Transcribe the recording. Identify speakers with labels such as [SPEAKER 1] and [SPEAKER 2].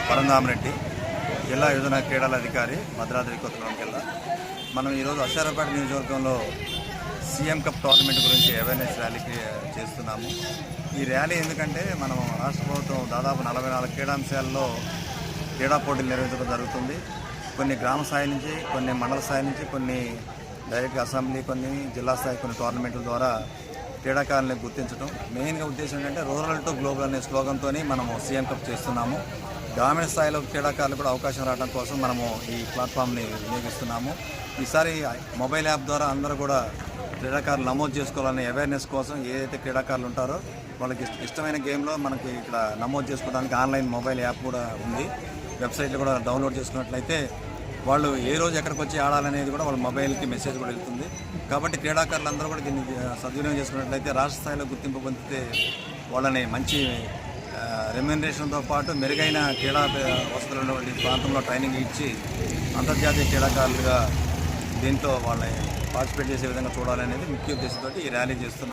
[SPEAKER 1] పరంధామరెడ్డి, జిల్లా యువజన క్రీడల అధికారి, భద్రాద్రి కొత్తగూడెం జిల్లా. మనం ఈరోజు అశ్వారావుపేట నియోజకవర్గంలో సీఎం కప్ టోర్నమెంట్ గురించి అవేర్నెస్ ర్యాలీ చేస్తున్నాము. ఈ ర్యాలీ ఎందుకంటే మనం రాష్ట్ర ప్రభుత్వం దాదాపు 44 క్రీడాంశాల్లో క్రీడా పోటీలు నిర్వహించడం జరుగుతుంది. కొన్ని గ్రామ స్థాయి నుంచి, కొన్ని మండల స్థాయి నుంచి, కొన్ని డైరెక్ట్గా అసెంబ్లీ, కొన్ని జిల్లా స్థాయి కొన్ని టోర్నమెంట్ల ద్వారా క్రీడాకారులను గుర్తించడం. మెయిన్గా ఉద్దేశం ఏంటంటే రూరల్ టు గ్లోబల్ అనే స్లోగన్తో మనము సీఎం కప్ చేస్తున్నాము. గ్రామీణ స్థాయిలో క్రీడాకారులు కూడా అవకాశం రావడం కోసం మనము ఈ ప్లాట్ఫామ్ని వినియోగిస్తున్నాము. ఈసారి మొబైల్ యాప్ ద్వారా అందరూ కూడా క్రీడాకారులు నమోదు చేసుకోవాలనే అవేర్నెస్ కోసం ఏదైతే క్రీడాకారులు ఉంటారో వాళ్ళకి ఇష్టమైన గేమ్లో మనకి ఇక్కడ నమోదు చేసుకోవడానికి ఆన్లైన్ మొబైల్ యాప్ కూడా ఉంది. వెబ్సైట్లో కూడా డౌన్లోడ్ చేసుకున్నట్లయితే వాళ్ళు ఏ రోజు ఎక్కడికి వచ్చి ఆడాలనేది కూడా వాళ్ళ మొబైల్కి మెసేజ్ కూడా వెళ్తుంది. కాబట్టి క్రీడాకారులందరూ కూడా దీన్ని సద్వినియోగం చేసుకున్నట్లయితే రాష్ట్ర స్థాయిలో గుర్తింపు పొందితే వాళ్ళని మంచి రెమ్యునరేషన్తో పాటు మెరుగైన క్రీడా వసతులు ఉన్నటువంటి ప్రాంతంలో ట్రైనింగ్ ఇచ్చి అంతర్జాతీయ క్రీడాకారులుగా దీంట్లో వాళ్ళని పార్టిసిపేట్ చేసే విధంగా చూడాలనేది ముఖ్య ఉద్దేశంతో ఈ ర్యాలీ చేస్తున్నాం.